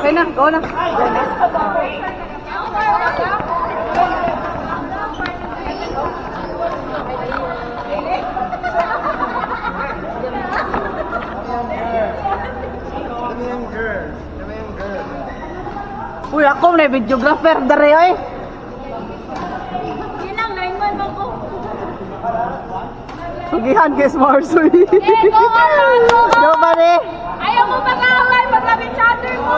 Okay na, go na. Uy, ako na videographer dari ay. Sinang 9-1 ako. Sugihan kay Smarsoy. Go on! Go ba ni? Ayaw mo mag-away pag kami chatter mo!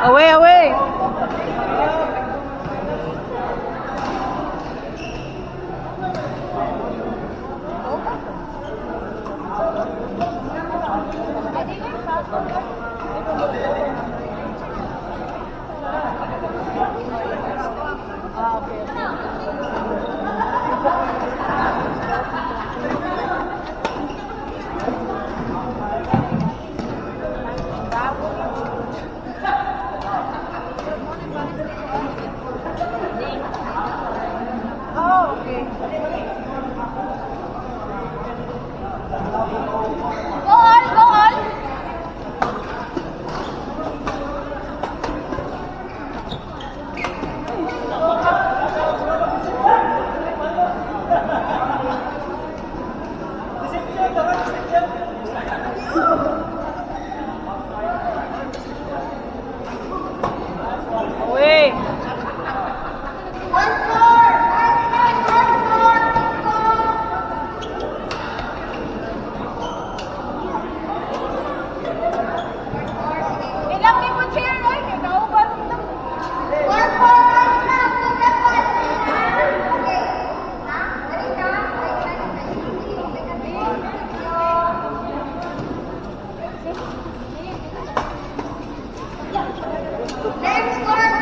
Away, away. Go on! Go on! Away. Ilang may mo chair ay kay kauban mo. Next one,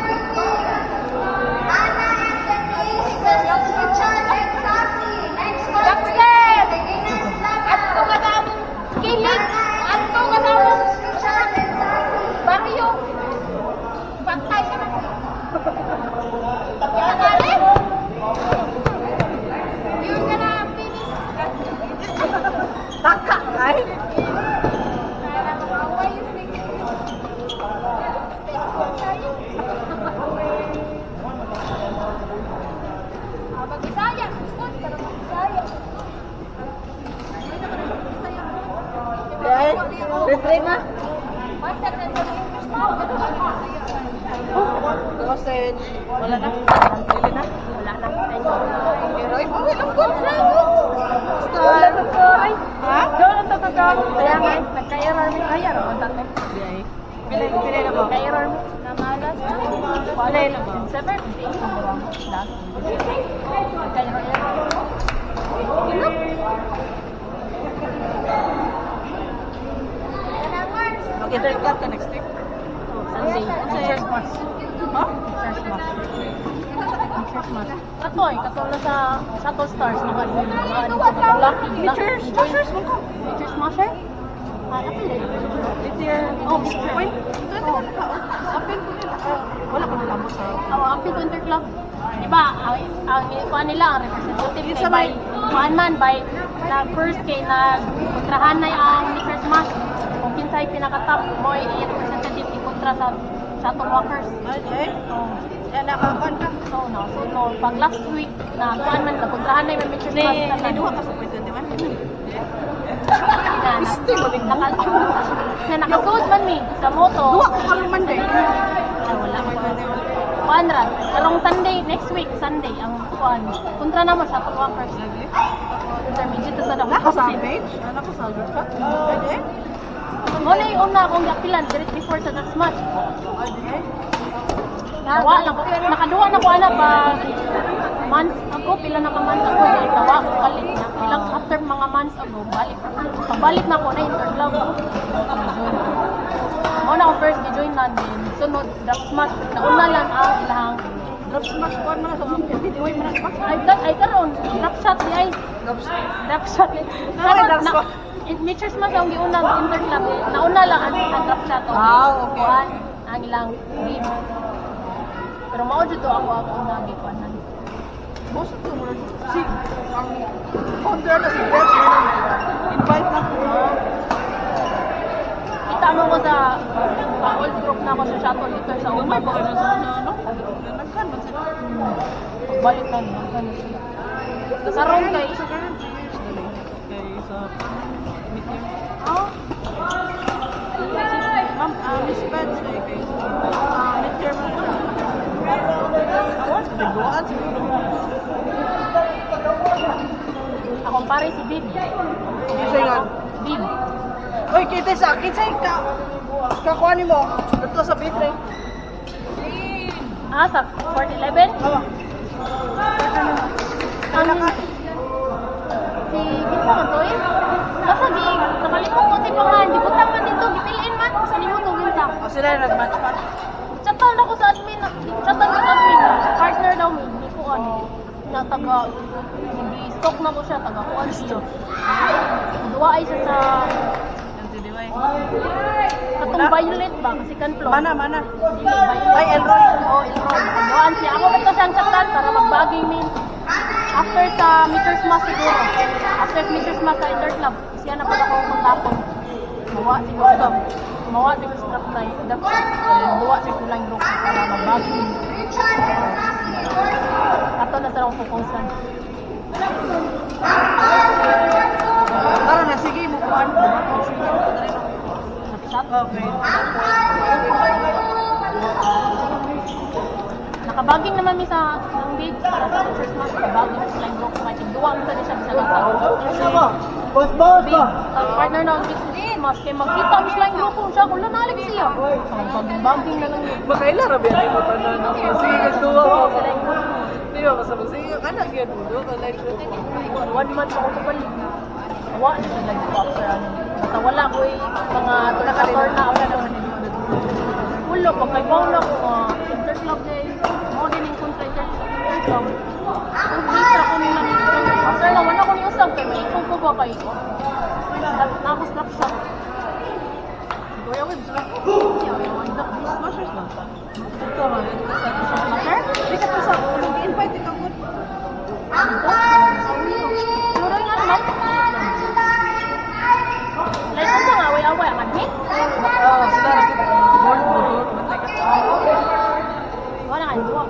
Anna and Denise, Richard and Sassy. Next one, Dexter! Regina Slav. Ato ka na mo. Kilig! Ato ka na mo. Richard and Sassy. Barrio! Bantay ka na. Pagkakalit! Yun ka na, finish. Taka ay. Para mawaway yung Mag-isaya, susunod, pero mag-isaya. Dahil, replay na. Master na sa English mo. Sausage. Wala na. Pili na. Wala na. Pero ay, okay lang good. Wala na po. Ha? Doon ang tatagam. Kaya nga, nagka-error mo kaya ro ang tatay. Pili na ba? Nagka-error mo na malas. Wala na ba? 7 days ang buwang last. Nagka-error. Mag-intercut ka next week. Sunday. Teacher's Mass. Ha? Teacher's Mass. Teacher's Mass. Katoy, katulad sa Shuttle Stars. Teachers mo ko. Teacher's Mass, sir? Oh, point. Apil ko nila. Wala ko nila mo sa... Apil Winter Club. Diba, ang ikuha nila, ang representative kay by one man, by na first kay nagkontrahan na ang Teacher's Mass. Kung kinsay pinaka-top mo, i-representative ikontra sa shuttle walkers. Okay. Yan, nakakon ka. So, no. So, no. Pag last week, na kuan man, nakontrahan na yung Teacher's Mass. Ni duha ka sa pwede, di ba? Na nakasuot man mi sa moto. Duha ko karong Monday. Ay, wala ko. Kuanra, karong Sunday, next week, Sunday, ang kuan. Kontra naman sa walkers. Intermediate sa Wala ka sa page? Wala ko sa group ka? Pwede? Muna yung una akong gapilan, direct before sa next match. Pwede? Nawa lang ko. Nakaduwa na ko ana pa months ago, pila na ka months ago, nawa ko balik na. Ilang after mga months ago, balik. Pabalik na ko na interclub. Mo na ako first gi-join na din. Sunod, drop smash. Nauna lang ang ilang Drop smash ko? kuan man sa videoy man pa. Ay karon, drop shot di ay. Drop shot. drop shot? Mitchers mas ang giunang interclub. Nauna lang ang drop shot. Okay. Kuan ang ilang game. Pero mao jud to ako unang gikuanan. Most of them were si ang founder na si Brett invite na ko. Kita mo ko sa old group na ako sa shuttle dito sa Lumay Umay. pa kayo sa ano? Nagkan man sila. Pagbalik na naman sila. Karon kay Kay sa meeting. ah Ma'am, Miss Pets kay midterm na. Awan sa biguan siguro. akong pare si Bib. Isa yan. Bib. Oy, kita sa akin sa ka. Kakuha ni mo. Dito sa bitre. Ah, sa 411? Awa. Ang si Kinsa man to eh? Basta di, nakalimot ko si Pangan, di butang man dito, gipiliin man, sa limot ko Kinsa. O sila yung nag-match pa. Chatal na ko sa admin, chatal ko sa admin, partner daw mo, hindi ko ano, na taga, hindi stock na ko siya, taga kuan siya. Duwa ay siya sa, katong violet ba, kasi kanplo. Mana. Dili, violet. Ay, Elroy. Oo, Elroy. Duwaan siya. Ako ito siyang chaklan para magbaging min. After sa Meters Mas siguro. After Meters Mas sa Interclub. Siya na pala ko kontapon. Mawa siguro daw. Mawa siguro sa trap na yun. Mawa siguro lang group para magbaging min. Ato na sa akong pupusan. Tara na, sige mo kuhan. Sige mo ko dali na. Shot. Okay. Nakabaging naman mi sa ng bid para sa Meters Mas. Nakabaging sa slime group. Kaya duwa mo sa siya sa Ano? Boss ba? Ang partner na ang business mas kay magkita ang slime group ko siya kung nanalig siya. Ang bumping na lang yun. Makaila ra biya mo tanan no. Sige gusto ko. Slime group. Di ba kasama sige kana gyud mo ka like shooting. 1 month ako kabalik. Awa na sila yung after ano. Basta wala ko mga tulakator na ako na Ulo, pag kay Paula ko interclub day. Mo din yung kontra interclub. Kung visa ko nila dito. After na, wala ko niusap kay maikog ko ba kay Nakos na siya. Kuya ko sila. Smashers na. Ito man. Master? Di ka sa invite ka mo. Siguro nga naman. Like, kung sa nga, away-away, ang admin? Oh, sila ra kita. Board mo door, bantay ka. Wala nga, duwa.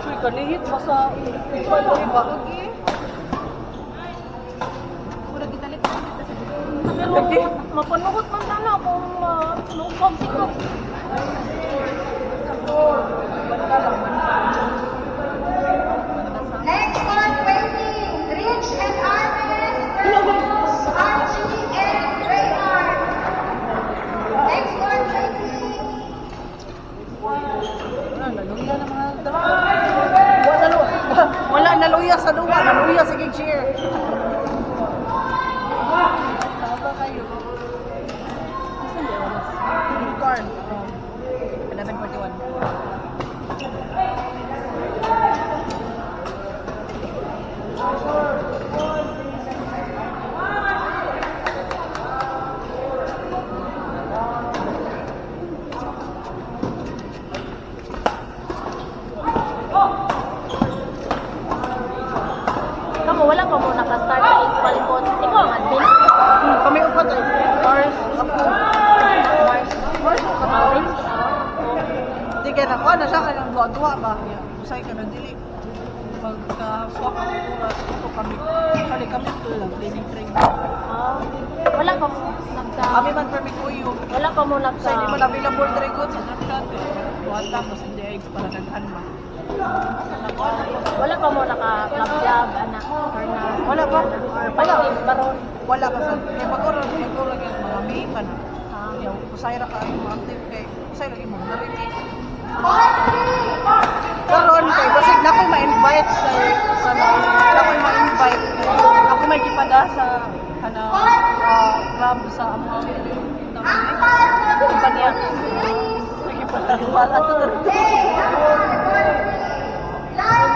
Uy, kanihit pa sa ito ba? Pero, mapanugot man sana kung lupag siguro. Next one, waiting. Rich and Artemis. Archie and Reynard. Next one, waiting. Wala naluya sa luwa, naluya sa gig cheer. Tama kayo. Unicorn. 11:41. Kamu, wala pa mo nakastart sa Ispalipon. Ikaw ang admin. Kami upat ay Mars, ako. Mars, Kamawin. di ka na ko na siya kanang duwa ba? Usay ka na dili. Pagka swap ang oras ito kami. Kami to lang training. Wala pa mo nagka... Kami man permit ko yung Wala pa mo nagka... sa hindi man available dre good sa Snapchat. Buhat tapos hindi ay para daghan ba. Wala pa mo naka-club job, anak. Or na... Wala pa. Or paligid, baron. Wala pa sa. Kaya mag-oral yung mga may pa na. Ah, Usay ra kayo mo active kay usay lagi mo narili. Karon kay basig na ko'y ma-invite sa na ko'y ma-invite. Ako may gipada sa club sa among kompanya. Nagipada wala to.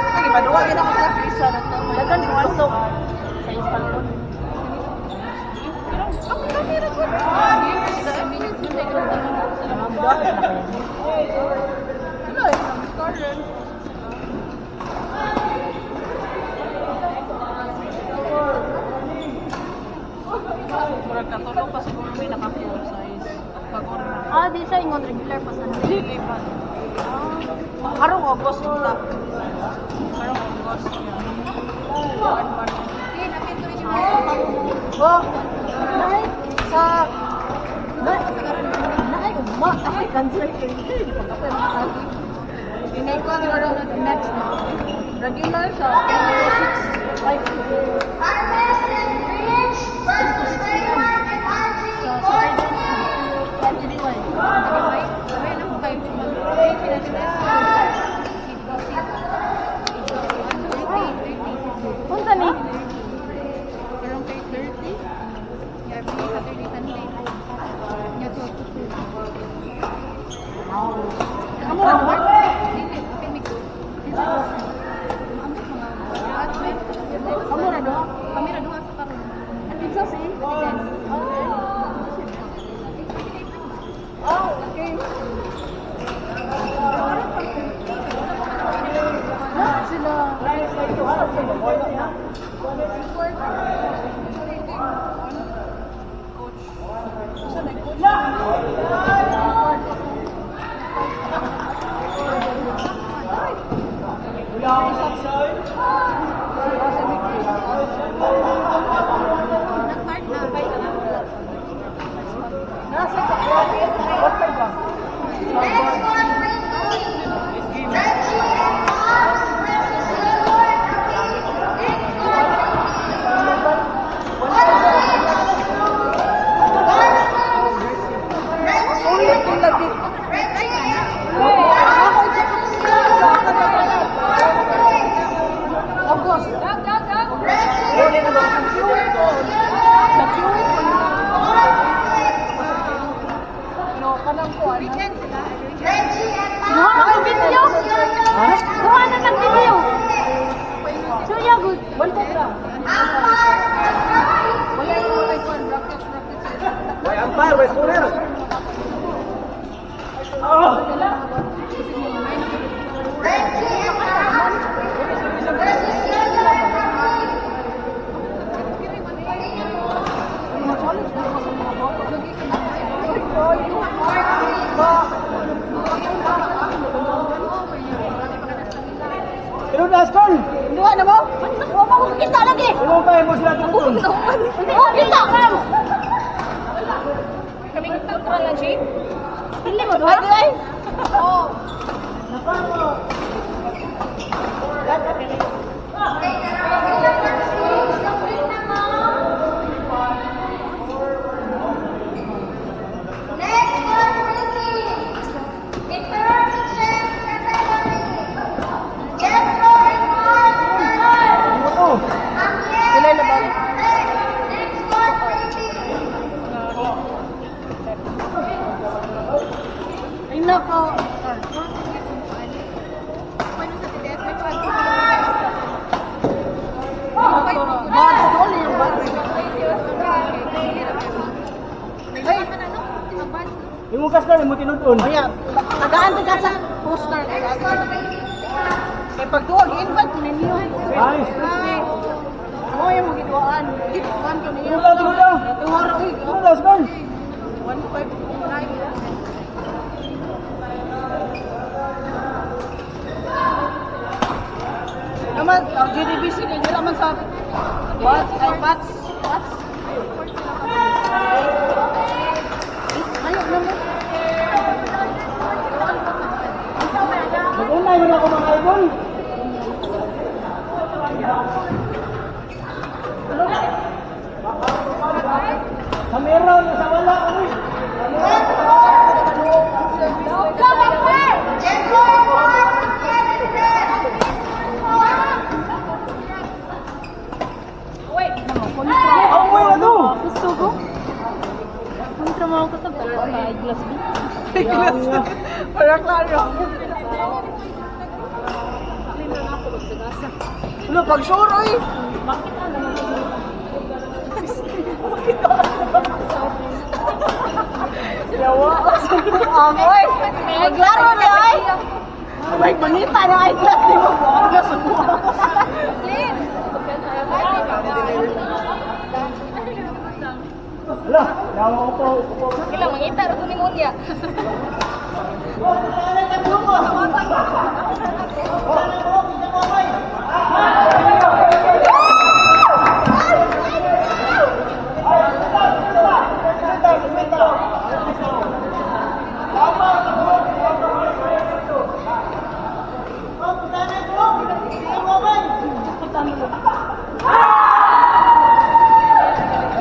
Nagipadua gid ako sa visa na to. Dagan pumasok sa Istanbul. Kami ra ko. Wala, started. Murag katulog pa siguro may naka-full size. Pag-order. Di siya ingon regular pa sa Dili pa. Karong August ta. Karong August. Oh, sa Naay ugma, ay cancer kay di pa kapay makagi. Inay ko ang next na. Regular sa 10 to 6. Ay, Harvest and reach, first to trademark and Unsa ni? karong kay 30. Yabi Saturday Sunday. Nya to. Amo ra ba? Dili okay mix. Amo ra do. Kami ra duha sa karon. At isa si okay. Sila next one, Reggie and House versus Lord. Next Duha na ng video. Duha na ng video. Suya good. Umpire, vai escolher. Reggie and House versus Pero Dascon, duha na mo? Wa mo kita lagi. ilang tayo mo sila tutun? Oh, kita kam. Kami kontra lang si. Dili mo duha. Ay. Oh. Next one, Ricky. Interaction category. Jethro and Mark versus Oo. Amir and Ray. Next one, Ricky. Ay nako. Yung Kaskan, mo tinutun. Ayan, tagaan ka sa poster. Kaya pagduwag, invite ninyo. Nice. Mo yung magiduaan. Giduaan ko ninyo. Tula, tula. Tuhara, uy. Ano Dascon? 159. Naman, ang GDBC kayo naman sa bats, ay bats. Ayaw naman. Mag-unay mo na ako mga idol. Kamera, nasa wala. Ano? Eyeglass din. Tiglas. Para klaro. Ano, pag sure, oy. Bakit ano? Yawa. Amoy. Maglaro niya, ay. May manita na eyeglass. Di mo po. Eyeglass mo. Hala, dawa ko po. Kailang mangita ro kuningon ya.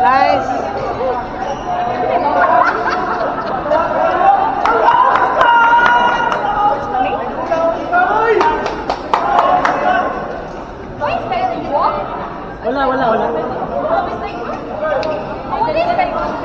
Nice. Wala.